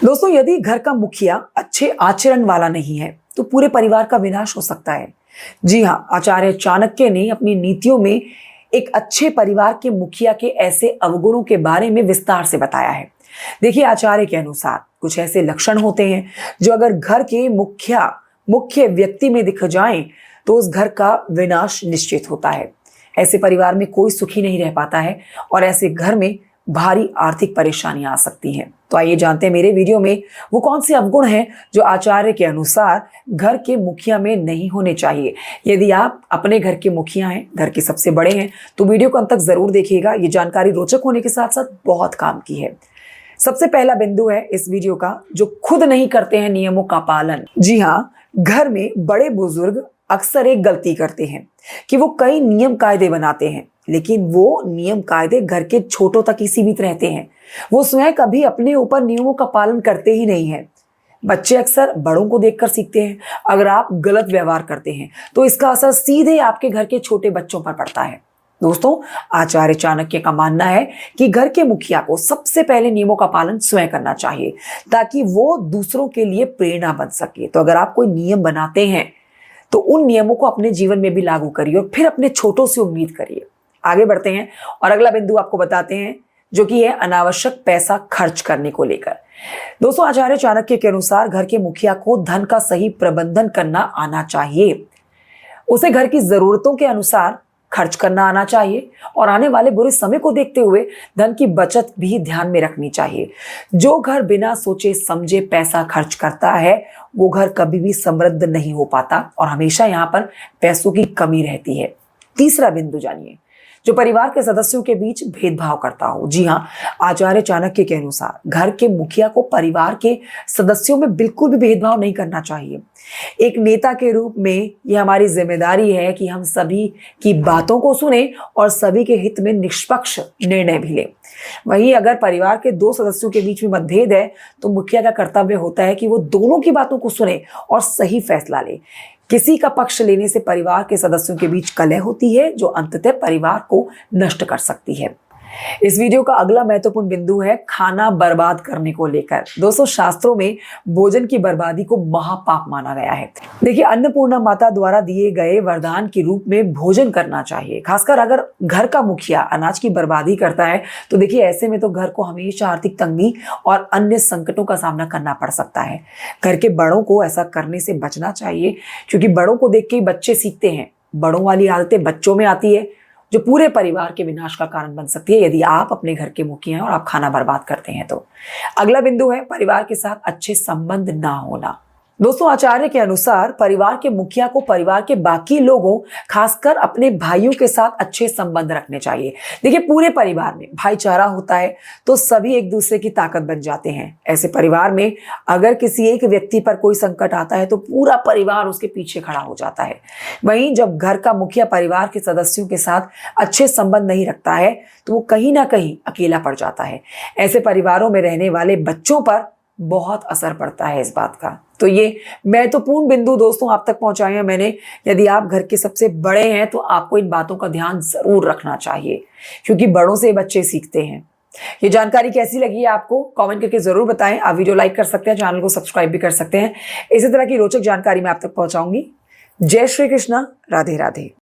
दोस्तों, यदि घर का मुखिया अच्छे आचरण वाला नहीं है तो पूरे परिवार का विनाश हो सकता है। जी हाँ, आचार्य चाणक्य ने अपनी नीतियों में एक अच्छे परिवार के मुखिया के ऐसे अवगुणों के बारे में विस्तार से बताया है। देखिए, आचार्य के अनुसार कुछ ऐसे लक्षण होते हैं जो अगर घर के मुख्य व्यक्ति में दिख जाएं तो उस घर का विनाश निश्चित होता है। ऐसे परिवार में कोई सुखी नहीं रह पाता है और ऐसे घर में भारी आर्थिक परेशानियां आ सकती हैं। तो आइए जानते हैं मेरे वीडियो में वो कौन से अवगुण हैं जो आचार्य के अनुसार घर के मुखिया में नहीं होने चाहिए। यदि आप अपने घर के मुखिया हैं, घर के सबसे बड़े हैं, तो वीडियो को अंत तक जरूर देखिएगा। ये जानकारी रोचक होने के साथ साथ बहुत काम की है। सबसे पहला बिंदु है इस वीडियो का, जो खुद नहीं करते हैं नियमों का पालन। जी हाँ, घर में बड़े बुजुर्ग अक्सर एक गलती करते हैं कि वो कई नियम कायदे बनाते हैं, लेकिन वो नियम कायदे घर के छोटों तक ही सीमित रहते हैं। वो स्वयं कभी अपने ऊपर नियमों का पालन करते ही नहीं है। बच्चे अक्सर बड़ों को देखकर सीखते हैं। अगर आप गलत व्यवहार करते हैं तो इसका असर सीधे आपके घर के छोटे बच्चों पर पड़ता है। दोस्तों, आचार्य चाणक्य का मानना है कि घर के मुखिया को सबसे पहले नियमों का पालन स्वयं करना चाहिए ताकि वो दूसरों के लिए प्रेरणा बन सके। तो अगर आप कोई नियम बनाते हैं तो उन नियमों को अपने जीवन में भी लागू करिए और फिर अपने छोटों से उम्मीद करिए। आगे बढ़ते हैं और अगला बिंदु आपको बताते हैं, जो कि है अनावश्यक पैसा खर्च करने को लेकर। दोस्तों, आचार्य चाणक्य के अनुसार घर के मुखिया को धन का सही प्रबंधन करना आना चाहिए। उसे घर की जरूरतों के अनुसार खर्च करना आना चाहिए और आने वाले बुरे समय को देखते हुए धन की बचत भी ध्यान में रखनी चाहिए। जो घर बिना सोचे समझे पैसा खर्च करता है वो घर कभी भी समृद्ध नहीं हो पाता और हमेशा यहाँ पर पैसों की कमी रहती है। तीसरा बिंदु जानिए, जो परिवार के सदस्यों के बीच भेदभाव करता हो। जी हाँ, आचार्य चाणक्य के अनुसार घर के मुखिया को परिवार के सदस्यों में बिल्कुल भी भेदभाव नहीं करना चाहिए। एक नेता के रूप में यह हमारी जिम्मेदारी है कि हम सभी की बातों को सुने और सभी के हित में निष्पक्ष निर्णय भी लें। वहीं अगर परिवार के दो सदस्यों के बीच में मतभेद है तो मुखिया का कर्तव्य होता है कि वो दोनों की बातों को सुने और सही फैसला ले। किसी का पक्ष लेने से परिवार के सदस्यों के बीच कलह होती है जो अंततः परिवार को नष्ट कर सकती है। इस वीडियो का अगला महत्वपूर्ण बिंदु है खाना बर्बाद करने को लेकर। दोस्तों, शास्त्रों में भोजन की बर्बादी को महापाप माना गया है। देखिए, अन्नपूर्णा माता द्वारा दिए गए वरदान के रूप में भोजन करना चाहिए। खासकर अगर घर का मुखिया अनाज की बर्बादी करता है तो देखिए, ऐसे में तो घर को हमेशा आर्थिक तंगी और अन्य संकटों का सामना करना पड़ सकता है। घर के बड़ों को ऐसा करने से बचना चाहिए, क्योंकि बड़ों को देख के ही बच्चे सीखते हैं। बड़ों वाली आदतें बच्चों में आती है जो पूरे परिवार के विनाश का कारण बन सकती है यदि आप अपने घर के मुखिया हैं और आप खाना बर्बाद करते हैं तो। अगला बिंदु है परिवार के साथ अच्छे संबंध ना होना। दोस्तों, आचार्य के अनुसार परिवार के मुखिया को परिवार के बाकी लोगों, खासकर अपने भाइयों के साथ अच्छे संबंध रखने चाहिए। देखिए, पूरे परिवार में भाईचारा होता है तो सभी एक दूसरे की ताकत बन जाते हैं। ऐसे परिवार में अगर किसी एक व्यक्ति पर कोई संकट आता है तो पूरा परिवार उसके पीछे खड़ा हो जाता है। वहीं जब घर का मुखिया परिवार के सदस्यों के साथ अच्छे संबंध नहीं रखता है तो वो कहीं ना कहीं अकेला पड़ जाता है। ऐसे परिवारों में रहने वाले बच्चों पर बहुत असर पड़ता है इस बात का। तो ये महत्वपूर्ण बिंदु दोस्तों आप तक पहुंचाए हैं मैंने। यदि आप घर के सबसे बड़े हैं तो आपको इन बातों का ध्यान जरूर रखना चाहिए, क्योंकि बड़ों से बच्चे सीखते हैं। ये जानकारी कैसी लगी है आपको कमेंट करके जरूर बताएं। आप वीडियो लाइक कर सकते हैं, चैनल को सब्सक्राइब भी कर सकते हैं। इसी तरह की रोचक जानकारी मैं आप तक पहुंचाऊंगी। जय श्री कृष्णा, राधे राधे।